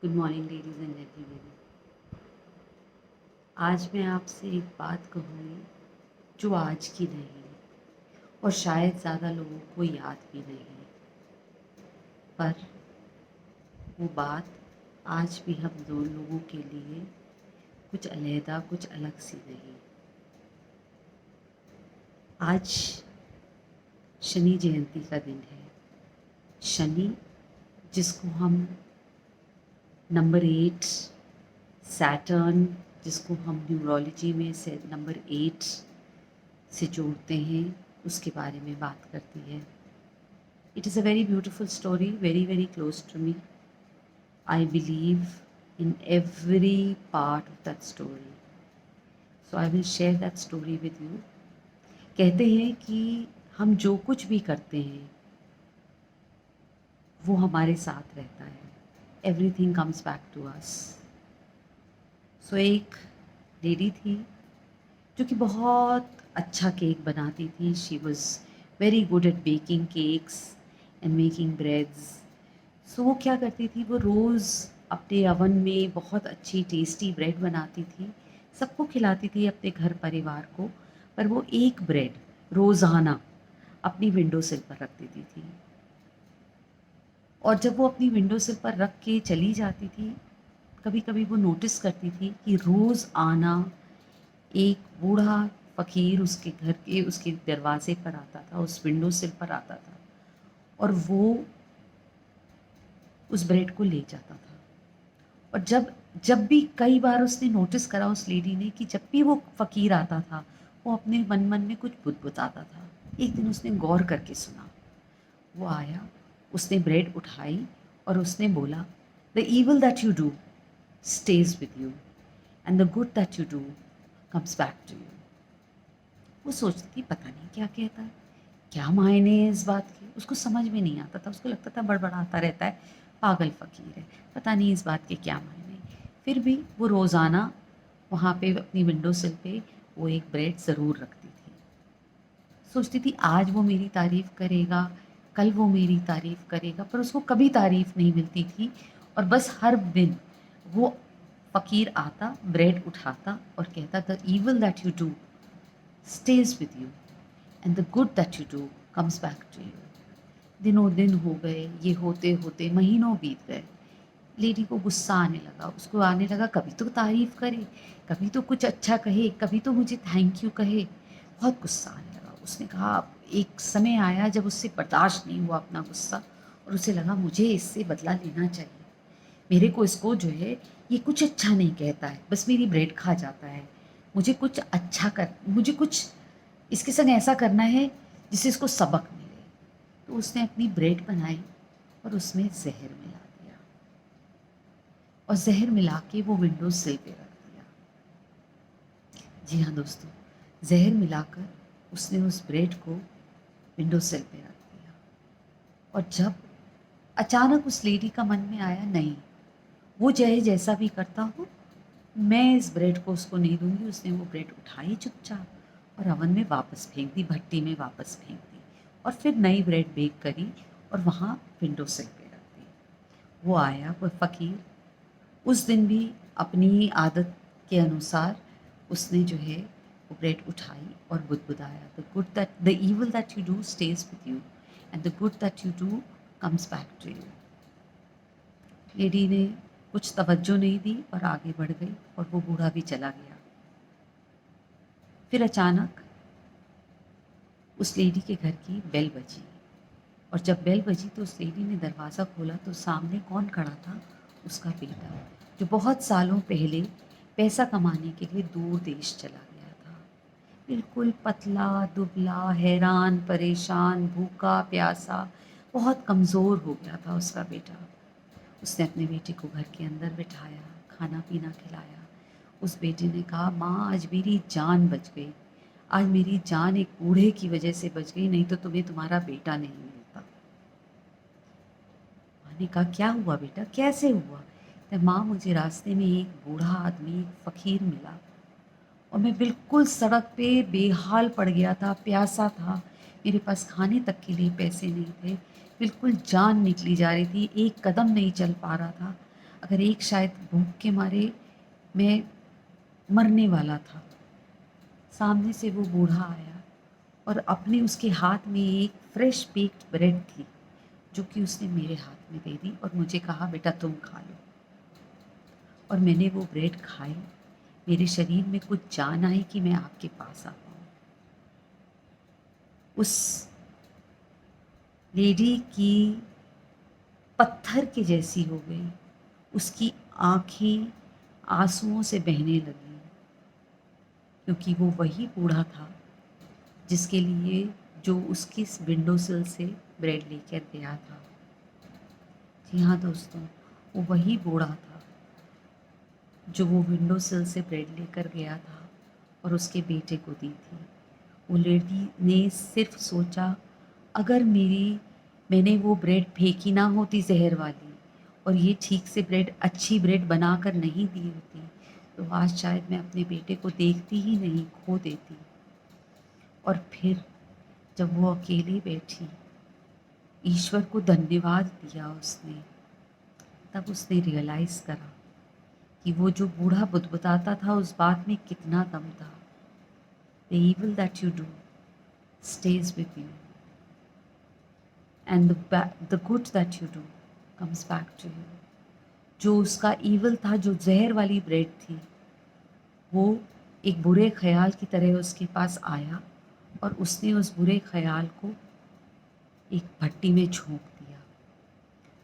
Good morning ladies and gentleman. आज मैं आपसे एक बात कहूँगी जो आज की नहीं और शायद ज़्यादा लोगों को याद भी नहीं, पर वो बात आज भी हम दो लोगों के लिए कुछ अलहदा, कुछ अलग सी नहीं। आज शनि जयंती का दिन है। शनि जिसको हम नंबर 8 सैटर्न, जिसको हम न्यूमरोलॉजी में से नंबर 8 से जोड़ते हैं, उसके बारे में बात करती है। It is a very beautiful story, very, very close to me. I believe in every part of that story. So I will share that story with you. कहते हैं कि हम जो कुछ भी करते हैं वो हमारे साथ रहता है। Everything comes back to us. So एक लेडी थी जो कि बहुत अच्छा केक बनाती थी। She was very good at baking cakes and making breads. So वो क्या करती थी, वो रोज़ अपने अवन में बहुत अच्छी टेस्टी ब्रेड बनाती थी, सबको खिलाती थी, अपने घर परिवार को। पर वो एक ब्रेड रोज़ाना अपनी विंडो सिल पर रख देती थी, और जब वो अपनी विंडो सिल पर रख के चली जाती थी, कभी कभी वो नोटिस करती थी कि रोज़ आना एक बूढ़ा फ़कीर उसके दरवाजे पर आता था, उस विंडो सिल पर आता था, और वो उस ब्रेड को ले जाता था। और जब जब भी कई बार उसने नोटिस करा, उस लेडी ने, कि जब भी वो फ़कीर आता था वो अपने मन मन में कुछ बुदबुदाता था। एक दिन उसने गौर करके सुना। वो आया, उसने ब्रेड उठाई और उसने बोला, the evil that you do stays with you and the good that you do comes back to you. वो सोचती थी पता नहीं क्या कहता है, क्या मायने है इस बात के। उसको समझ में नहीं आता था, उसको लगता था बड़बड़ाता रहता है, पागल फ़कीर है, पता नहीं इस बात के क्या मायने। फिर भी वो रोज़ाना वहाँ पे अपनी विंडो सिल पे वो एक ब्रेड ज़रूर रखती थी। सोचती थी आज वो मेरी तारीफ़ करेगा, कल वो मेरी तारीफ़ करेगा, पर उसको कभी तारीफ़ नहीं मिलती थी। और बस हर दिन वो फ़कीर आता, ब्रेड उठाता और कहता, the evil that you do stays with you and the good that you do comes back to you. दिनों दिन हो गए, ये होते होते महीनों बीत गए। लेडी को गुस्सा आने लगा, उसको आने लगा कभी तो तारीफ़ करे, कभी तो कुछ अच्छा कहे, कभी तो मुझे थैंक यू कहे। बहुत गुस्सा आने लगा। उसने कहा, एक समय आया जब उससे बर्दाश्त नहीं हुआ अपना गुस्सा, और उसे लगा मुझे इससे बदला लेना चाहिए। मेरे को इसको जो है, ये कुछ अच्छा नहीं कहता है, बस मेरी ब्रेड खा जाता है। मुझे कुछ इसके संग ऐसा करना है जिससे इसको सबक मिले। तो उसने अपनी ब्रेड बनाई और उसमें जहर मिला दिया, और जहर मिला के वो विंडो सिल पे रख दिया। जी हाँ दोस्तों, जहर मिलाकर उसने उस ब्रेड को विंडो सिल पे रख दिया। और जब अचानक उस लेडी का मन में आया, नहीं, वो चाहे जैसा भी करता हो, मैं इस ब्रेड को उसको नहीं दूंगी। उसने वो ब्रेड उठाई चुपचाप और अवन में वापस फेंक दी, भट्टी में वापस फेंक दी, और फिर नई ब्रेड बेक करी और वहाँ विंडो सिल पे रख दी। वो आया, वो फ़कीर, उस दिन भी अपनी आदत के अनुसार उसने जो है वो ब्रेड उठाई और बुदबुदाया, the evil that you do stays with you and the good that you do comes back to you. Lady ने कुछ तवज्जो नहीं दी और आगे बढ़ गई, और वो बूढ़ा भी चला गया। फिर अचानक उस लेडी के घर की बेल बजी, और जब बेल बजी तो उस लेडी ने दरवाज़ा खोला तो सामने कौन खड़ा था? उसका बेटा, जो बहुत सालों पहले पैसा कमाने के लिए दूर देश चला गया था। बिल्कुल पतला दुबला, हैरान परेशान, भूखा प्यासा, बहुत कमज़ोर हो गया था उसका बेटा। उसने अपने बेटे को घर के अंदर बिठाया, खाना पीना खिलाया। उस बेटे ने कहा, माँ आज मेरी जान बच गई, आज मेरी जान एक बूढ़े की वजह से बच गई, नहीं तो तुम्हें तुम्हारा बेटा नहीं मिलता। माँ ने कहा, क्या हुआ बेटा, कैसे हुआ? तो माँ, मुझे रास्ते में एक बूढ़ा आदमी, एक फ़कीर मिला, और मैं बिल्कुल सड़क पे बेहाल पड़ गया था, प्यासा था, मेरे पास खाने तक के लिए पैसे नहीं थे, बिल्कुल जान निकली जा रही थी, एक कदम नहीं चल पा रहा था। अगर एक शायद भूख के मारे मैं मरने वाला था, सामने से वो बूढ़ा आया और अपने उसके हाथ में एक फ्रेश बेक्ड ब्रेड थी जो कि उसने मेरे हाथ में दे दी और मुझे कहा बेटा तुम खा लो। और मैंने वो ब्रेड खाई, मेरे शरीर में कुछ जान आई कि मैं आपके पास आ पाऊँ। उस लेडी की पत्थर के जैसी हो गई, उसकी आँखें आंसुओं से बहने लगीं, क्योंकि वो वही बूढ़ा था जिसके लिए जो उसकी विंडो सिल से ब्रेड लेकर गया था। जी हाँ दोस्तों, वो वही बूढ़ा था जो वो विंडो सिल से ब्रेड लेकर गया था और उसके बेटे को दी थी। वो लेडी ने सिर्फ सोचा, अगर मैंने वो ब्रेड फेंकी ना होती जहर वाली और ये ठीक से ब्रेड अच्छी ब्रेड बनाकर नहीं दी होती तो आज शायद मैं अपने बेटे को देखती ही नहीं, खो देती। और फिर जब वो अकेली बैठी, ईश्वर को धन्यवाद दिया उसने, तब उसने रियलाइज़ करा कि वो जो बूढ़ा बुदबुदाता था उस बात में कितना दम था। The evil that you do stays with you, and the good that you do comes back to you. जो उसका ईवल था, जो जहर वाली ब्रेड थी, वो एक बुरे ख्याल की तरह उसके पास आया और उसने उस बुरे ख्याल को एक भट्टी में झोंक दिया।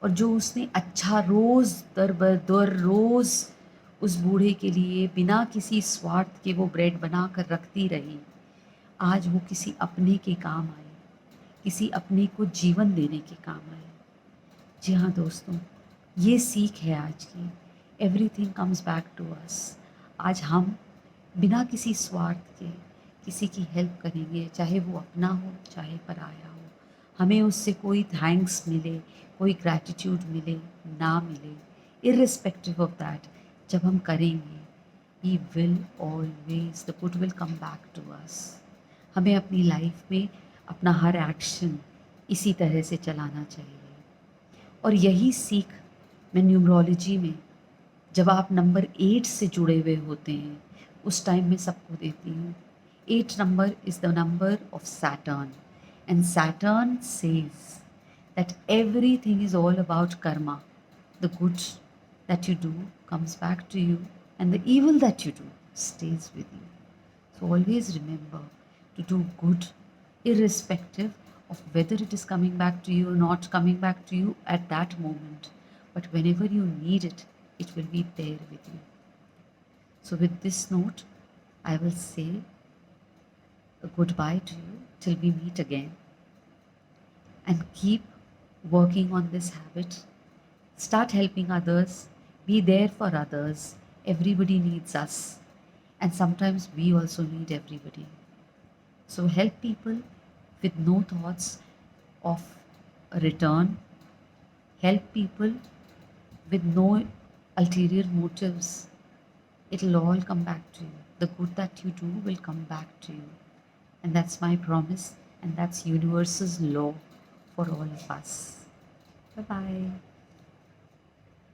और जो उसने अच्छा रोज़ दर रोज़ उस बूढ़े के लिए बिना किसी स्वार्थ के वो ब्रेड बना कर रखती रही, आज वो किसी अपने के काम आए, किसी अपने को जीवन देने के काम आए। जी हाँ दोस्तों, ये सीख है आज की। Everything comes back to us. आज हम बिना किसी स्वार्थ के किसी की हेल्प करेंगे, चाहे वो अपना हो चाहे पराया हो। हमें उससे कोई थैंक्स मिले, कोई ग्रैटिट्यूड मिले ना मिले, इर्रिस्पेक्टिव ऑफ दैट, जब हम करेंगे ही will always, the good will come back to us. हमें अपनी लाइफ में अपना हर एक्शन इसी तरह से चलाना चाहिए। और यही सीख मैं न्यूमरोलॉजी में, जब आप नंबर 8 से जुड़े हुए होते हैं, उस टाइम में सबको देती हूँ। 8 number is the number of Saturn, and Saturn says that everything is all about karma. The good that you do comes back to you, and the evil that you do stays with you. So always remember to do good, irrespective of whether it is coming back to you or not coming back to you at that moment. But whenever you need it, it will be there with you. So with this note, I will say a goodbye to you till we meet again. And keep working on this habit. Start helping others. Be there for others. Everybody needs us. And sometimes we also need everybody. So help people with no thoughts of a return. Help people with no ulterior motives. It'll all come back to you. The good that you do will come back to you. And that's my promise, and that's universe's law for all of us. Bye bye.